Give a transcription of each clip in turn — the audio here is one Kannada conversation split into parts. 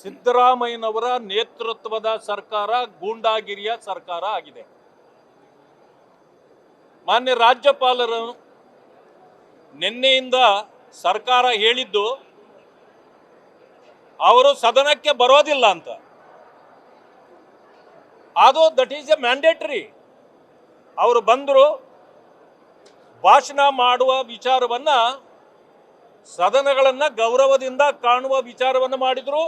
ಸಿದ್ದರಾಮಯ್ಯನವರ ನೇತೃತ್ವದ ಸರ್ಕಾರ ಗೂಂಡಾಗಿರಿಯ ಸರ್ಕಾರ ಆಗಿದೆ. ಮಾನ್ಯ ರಾಜ್ಯಪಾಲರು ನಿನ್ನೆಯಿಂದ ಸರ್ಕಾರ ಹೇಳಿದ್ದು ಅವರು ಸದನಕ್ಕೆ ಬರೋದಿಲ್ಲ ಅಂತ. ಅದು ದಟ್ ಈಸ್ ಎ ಮ್ಯಾಂಡೇಟರಿ. ಅವರು ಬಂದರು, ಭಾಷಣ ಮಾಡುವ ವಿಚಾರವನ್ನ, ಸದನಗಳನ್ನು ಗೌರವದಿಂದ ಕಾಣುವ ವಿಚಾರವನ್ನು ಮಾಡಿದರು.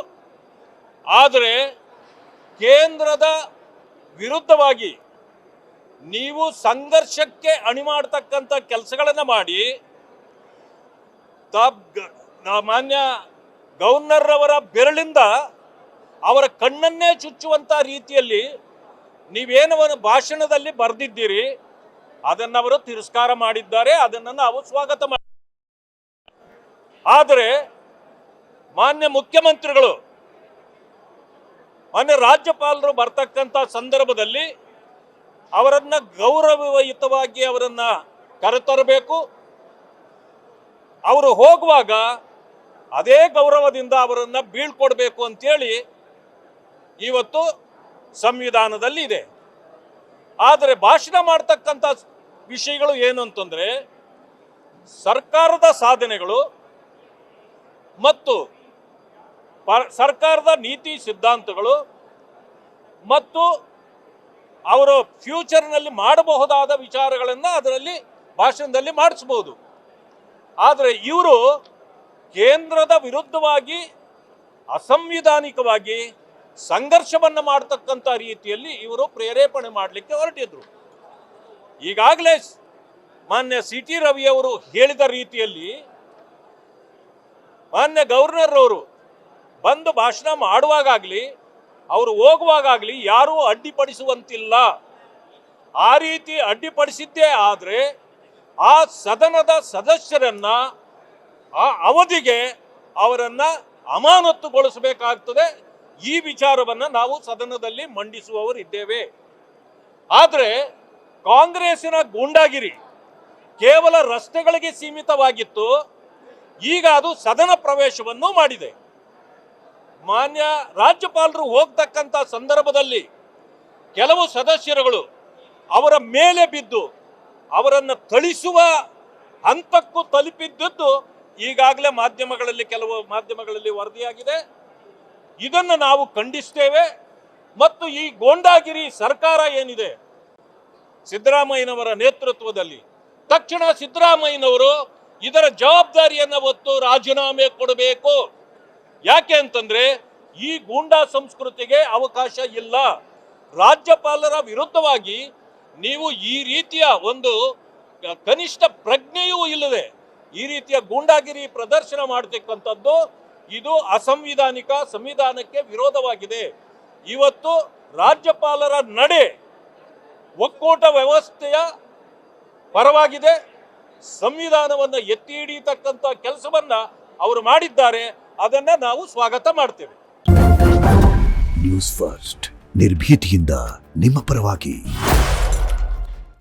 ಆದರೆ ಕೇಂದ್ರದ ವಿರುದ್ಧವಾಗಿ ನೀವು ಸಂಘರ್ಷಕ್ಕೆ ಅಣಿ ಮಾಡತಕ್ಕಂಥ ಕೆಲಸಗಳನ್ನು ಮಾಡಿ ಮಾನ್ಯ ಗವರ್ನರ್ ಅವರ ಬೆರಳಿಂದ ಅವರ ಕಣ್ಣನ್ನೇ ಚುಚ್ಚುವಂಥ ರೀತಿಯಲ್ಲಿ ನೀವೇನು ಭಾಷಣದಲ್ಲಿ ಬರೆದಿದ್ದೀರಿ ಅದನ್ನು ಅವರು ತಿರಸ್ಕಾರ ಮಾಡಿದ್ದಾರೆ. ಅದನ್ನು ನಾವು ಸ್ವಾಗತ ಮಾಡಿ. ಆದರೆ ಮಾನ್ಯ ಮುಖ್ಯಮಂತ್ರಿಗಳು, ಮಾನ್ಯ ರಾಜ್ಯಪಾಲರು ಬರ್ತಕ್ಕಂಥ ಸಂದರ್ಭದಲ್ಲಿ ಅವರನ್ನ ಗೌರವಯುತವಾಗಿ ಅವರನ್ನ ಕರೆತರಬೇಕು. ಅವರು ಹೋಗುವಾಗ ಅದೇ ಗೌರವದಿಂದ ಅವರನ್ನ ಬೀಳ್ಕೊಡ್ಬೇಕು ಅಂತೇಳಿ ಇವತ್ತು ಸಂವಿಧಾನದಲ್ಲಿ ಇದೆ. ಆದರೆ ಭಾಷಣ ಮಾಡ್ತಕ್ಕಂಥ ವಿಷಯಗಳು ಏನು ಅಂತಂದ್ರೆ, ಸರ್ಕಾರದ ಸಾಧನೆಗಳು ಮತ್ತು ಸರ್ಕಾರದ ನೀತಿ ಸಿದ್ಧಾಂತಗಳು ಮತ್ತು ಅವರು ಫ್ಯೂಚರ್ನಲ್ಲಿ ಮಾಡಬಹುದಾದ ವಿಚಾರಗಳನ್ನು ಅದರಲ್ಲಿ ಭಾಷಣದಲ್ಲಿ ಮಾಡಿಸ್ಬೋದು. ಆದರೆ ಇವರು ಕೇಂದ್ರದ ವಿರುದ್ಧವಾಗಿ ಅಸಂವಿಧಾನಿಕವಾಗಿ ಸಂಘರ್ಷವನ್ನು ಮಾಡತಕ್ಕಂಥ ರೀತಿಯಲ್ಲಿ ಇವರು ಪ್ರೇರೇಪಣೆ ಮಾಡಲಿಕ್ಕೆ ಹೊರಟಿದ್ರು. ಈಗಾಗಲೇ ಮಾನ್ಯ ಸಿ ಟಿ ರವಿ ಅವರು ಹೇಳಿದ ರೀತಿಯಲ್ಲಿ ಮಾನ್ಯ ಗವರ್ನರ್ ಅವರು ಬಂದು ಭಾಷಣ ಮಾಡುವಾಗಲಿ ಅವರು ಹೋಗುವಾಗಲಿ ಯಾರೂ ಅಡ್ಡಿಪಡಿಸುವಂತಿಲ್ಲ. ಆ ರೀತಿ ಅಡ್ಡಿಪಡಿಸಿದ್ದೇ ಆದರೆ ಆ ಸದನದ ಸದಸ್ಯರನ್ನ ಆ ಅವಧಿಗೆ ಅವರನ್ನ ಅಮಾನತುಗೊಳಿಸಬೇಕಾಗ್ತದೆ. ಈ ವಿಚಾರವನ್ನು ನಾವು ಸದನದಲ್ಲಿ ಮಂಡಿಸುವವರಿದ್ದೇವೆ. ಆದರೆ ಕಾಂಗ್ರೆಸ್ಸಿನ ಗೂಂಡಾಗಿರಿ ಕೇವಲ ರಸ್ತೆಗಳಿಗೆ ಸೀಮಿತವಾಗಿತ್ತು, ಈಗ ಅದು ಸದನ ಪ್ರವೇಶವನ್ನು ಮಾಡಿದೆ. ಮಾನ್ಯ ರಾಜ್ಯಪಾಲರು ಹೋಗ್ತಕ್ಕಂಥ ಸಂದರ್ಭದಲ್ಲಿ ಕೆಲವು ಸದಸ್ಯರುಗಳು ಅವರ ಮೇಲೆ ಬಿದ್ದು ಅವರನ್ನು ಥಳಿಸುವ ಹಂತಕ್ಕೂ ತಲುಪಿದ್ದು ಈಗಾಗಲೇ ಕೆಲವು ಮಾಧ್ಯಮಗಳಲ್ಲಿ ವರದಿಯಾಗಿದೆ. ಇದನ್ನು ನಾವು ಖಂಡಿಸ್ತೇವೆ. ಮತ್ತು ಈ ಗೂಂಡಾಗಿರಿ ಸರ್ಕಾರ ಏನಿದೆ ಸಿದ್ದರಾಮಯ್ಯನವರ ನೇತೃತ್ವದಲ್ಲಿ, ತಕ್ಷಣ ಸಿದ್ದರಾಮಯ್ಯನವರು ಇದರ ಜವಾಬ್ದಾರಿಯನ್ನು ಹೊತ್ತು ರಾಜೀನಾಮೆ ಕೊಡಬೇಕು. ಯಾಕೆ ಅಂತಂದ್ರೆ ಈ ಗೂಂಡಾ ಸಂಸ್ಕೃತಿಗೆ ಅವಕಾಶ ಇಲ್ಲ. ರಾಜ್ಯಪಾಲರ ವಿರುದ್ಧವಾಗಿ ನೀವು ಈ ರೀತಿಯ ಒಂದು ಕನಿಷ್ಠ ಪ್ರಜ್ಞೆಯೂ ಇಲ್ಲದೆ ಈ ರೀತಿಯ ಗೂಂಡಾಗಿರಿ ಪ್ರದರ್ಶನ ಮಾಡತಕ್ಕಂಥದ್ದು ಇದು ಅಸಂವಿಧಾನಿಕ, ಸಂವಿಧಾನಕ್ಕೆ ವಿರೋಧವಾಗಿದೆ. ಇವತ್ತು ರಾಜ್ಯಪಾಲರ ನಡೆ ಒಕ್ಕೂಟ ವ್ಯವಸ್ಥೆಯ ಪರವಾಗಿದೆ. ಸಂವಿಧಾನವನ್ನು ಎತ್ತಿ ಹಿಡಿಯತಕ್ಕಂಥ ಕೆಲಸವನ್ನ ಅವರು ಮಾಡಿದ್ದಾರೆ. ಅದನ್ನ ನಾವು ಸ್ವಾಗತ ಮಾಡ್ತೇವೆ. ನ್ಯೂಸ್ ಫಸ್ಟ್, ನಿರ್ಭೀತಿಯಿಂದ ನಿಮ್ಮ ಪರವಾಗಿ.